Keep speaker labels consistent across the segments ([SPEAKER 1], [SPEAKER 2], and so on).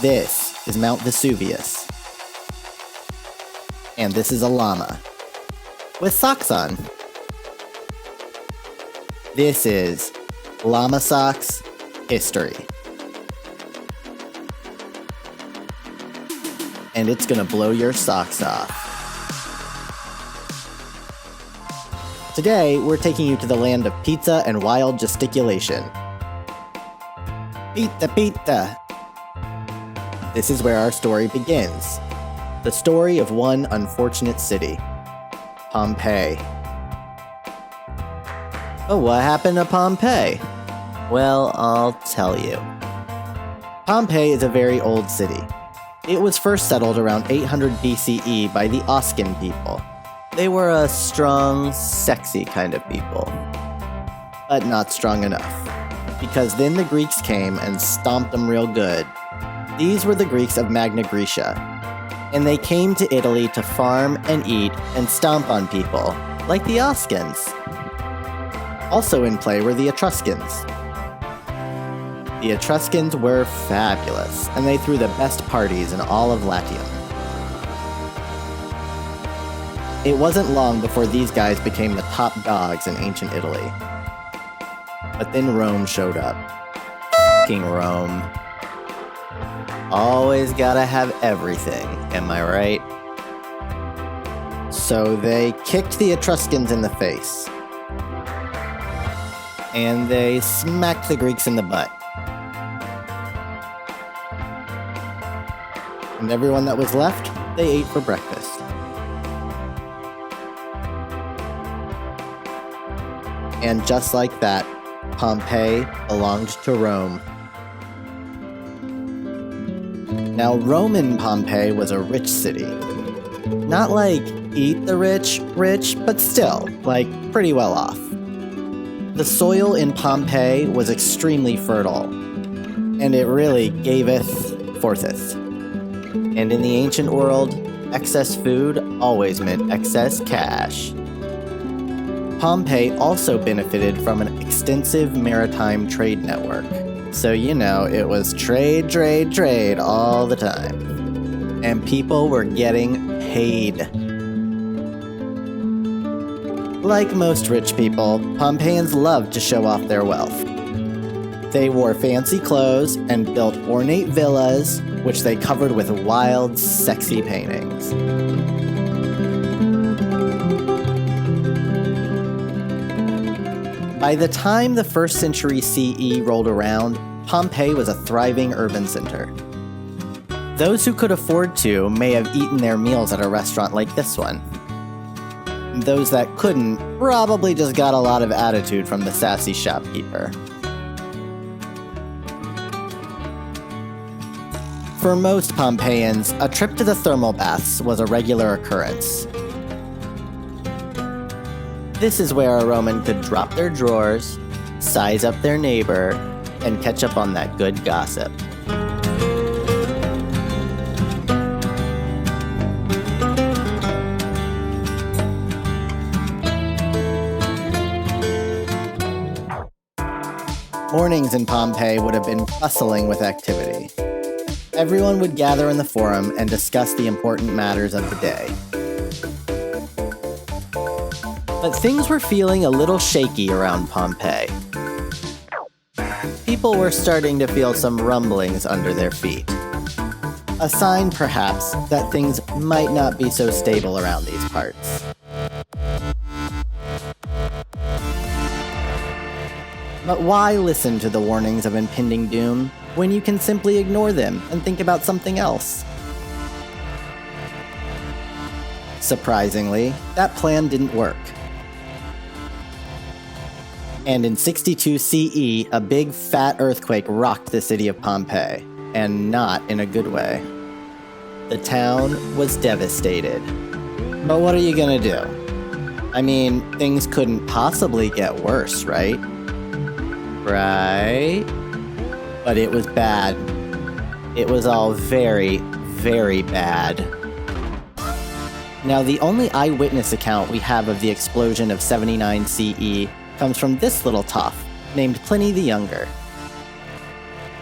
[SPEAKER 1] This is Mount Vesuvius. And this is a llama. With socks on. This is Llama Socks History. And it's gonna blow your socks off. Today, we're taking you to the land of pizza and wild gesticulation. Pizza, pizza! This is where our story begins. The story of one unfortunate city, Pompeii. Oh, what happened to Pompeii? Well, I'll tell you. Pompeii is a very old city. It was first settled around 800 BCE by the Oscan people. They were a strong, sexy kind of people. But not strong enough. Because then the Greeks came and stomped them real good. These were the Greeks of Magna Graecia. And they came to Italy to farm and eat and stomp on people, like the Oscans. Also in play were the Etruscans. The Etruscans were fabulous, and they threw the best parties in all of Latium. It wasn't long before these guys became the top dogs in ancient Italy. But then Rome showed up. King Rome. Always gotta have everything, am I right? So they kicked the Etruscans in the face. And they smacked the Greeks in the butt. And everyone that was left, they ate for breakfast. And just like that, Pompeii belonged to Rome. Now, Roman Pompeii was a rich city. Not like eat the rich, but still, like pretty well off. The soil in Pompeii was extremely fertile, and it really gaveth fortheth. And in the ancient world, excess food always meant excess cash. Pompeii also benefited from an extensive maritime trade network. So, it was trade all the time. And people were getting paid. Like most rich people, Pompeians loved to show off their wealth. They wore fancy clothes and built ornate villas, which they covered with wild, sexy paintings. By the time the 1st century CE rolled around, Pompeii was a thriving urban center. Those who could afford to may have eaten their meals at a restaurant like this one. Those that couldn't probably just got a lot of attitude from the sassy shopkeeper. For most Pompeians, a trip to the thermal baths was a regular occurrence. This is where a Roman could drop their drawers, size up their neighbor, and catch up on that good gossip. Mornings in Pompeii would have been bustling with activity. Everyone would gather in the forum and discuss the important matters of the day. But things were feeling a little shaky around Pompeii. People were starting to feel some rumblings under their feet. A sign, perhaps, that things might not be so stable around these parts. But why listen to the warnings of impending doom when you can simply ignore them and think about something else? Surprisingly, that plan didn't work. And in 62 CE, a big fat earthquake rocked the city of Pompeii, and not in a good way. The town was devastated. But what are you gonna do? I mean, things couldn't possibly get worse, right? Right? But it was bad. It was all very, very bad. Now, the only eyewitness account we have of the explosion of 79 CE comes from this little toff named Pliny the Younger.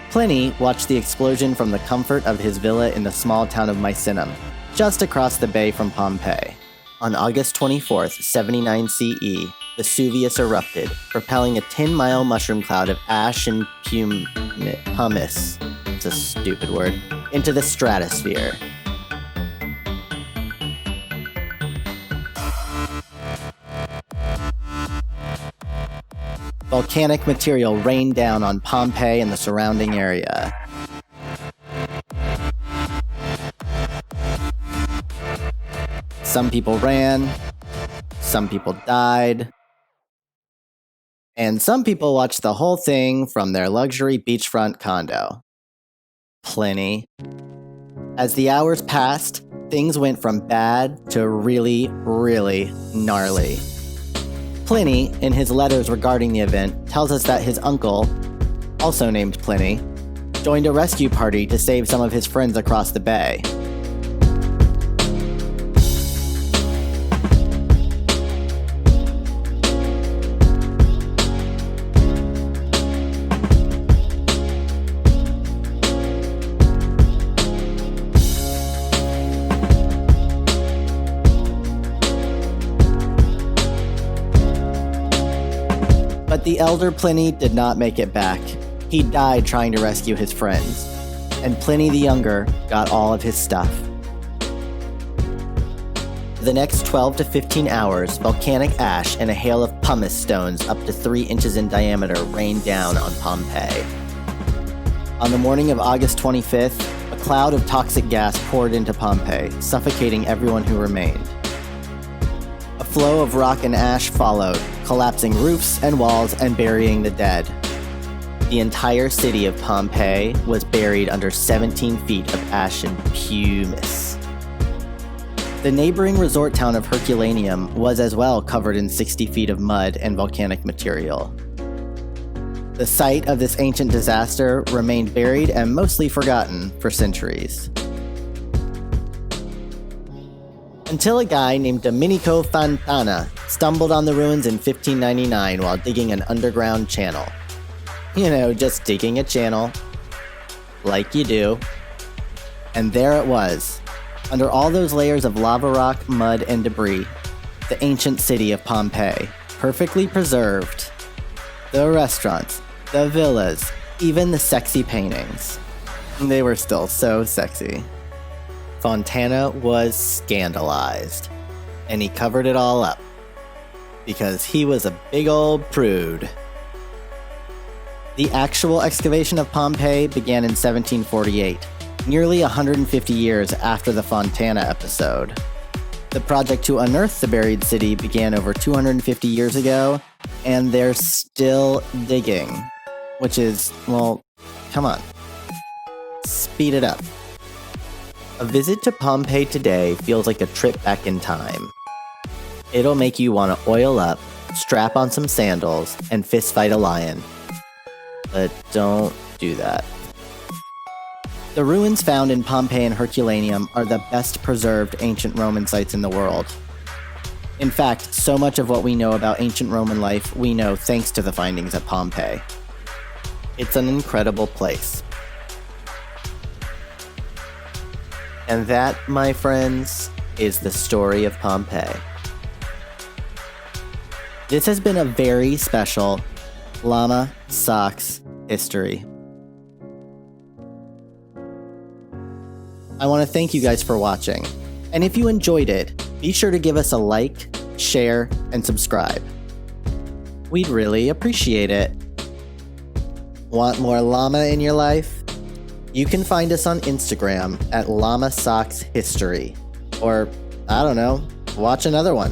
[SPEAKER 1] Pliny watched the explosion from the comfort of his villa in the small town of Misenum, just across the bay from Pompeii. On August 24th, 79 CE, Vesuvius erupted, propelling a 10-mile mushroom cloud of ash and pumice, it's a stupid word, into the stratosphere. Volcanic material rained down on Pompeii and the surrounding area. Some people ran, some people died, and some people watched the whole thing from their luxury beachfront condo. Pliny. As the hours passed, things went from bad to really, really gnarly. Pliny, in his letters regarding the event, tells us that his uncle, also named Pliny, joined a rescue party to save some of his friends across the bay. But the elder Pliny did not make it back. He died trying to rescue his friends, and Pliny the Younger got all of his stuff. For the next 12 to 15 hours, volcanic ash and a hail of pumice stones up to 3 inches in diameter rained down on Pompeii. On the morning of August 25th, a cloud of toxic gas poured into Pompeii, suffocating everyone who remained. A flow of rock and ash followed, collapsing roofs and walls and burying the dead. The entire city of Pompeii was buried under 17 feet of ash and pumice. The neighboring resort town of Herculaneum was as well covered in 60 feet of mud and volcanic material. The site of this ancient disaster remained buried and mostly forgotten for centuries. Until a guy named Domenico Fontana stumbled on the ruins in 1599 while digging an underground channel. You know, just digging a channel, like you do. And there it was, under all those layers of lava rock, mud, and debris, the ancient city of Pompeii, perfectly preserved. The restaurants, the villas, even the sexy paintings. They were still so sexy. Fontana was scandalized, and he covered it all up, because he was a big old prude. The actual excavation of Pompeii began in 1748, nearly 150 years after the Fontana episode. The project to unearth the buried city began over 250 years ago, and they're still digging, which is, well, come on, speed it up. A visit to Pompeii today feels like a trip back in time. It'll make you want to oil up, strap on some sandals, and fistfight a lion. But don't do that. The ruins found in Pompeii and Herculaneum are the best preserved ancient Roman sites in the world. In fact, so much of what we know about ancient Roman life we know thanks to the findings at Pompeii. It's an incredible place. And that, my friends, is the story of Pompeii. This has been a very special Llama Socks history. I want to thank you guys for watching. And if you enjoyed it, be sure to give us a like, share, and subscribe. We'd really appreciate it. Want more llama in your life? You can find us on Instagram at Llama Socks History. Or, I don't know, watch another one.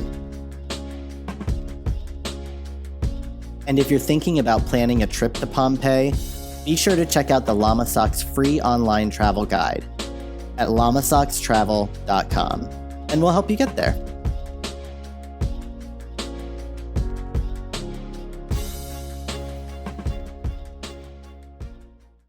[SPEAKER 1] And if you're thinking about planning a trip to Pompeii, be sure to check out the Llama Socks free online travel guide at llamasockstravel.com, and we'll help you get there.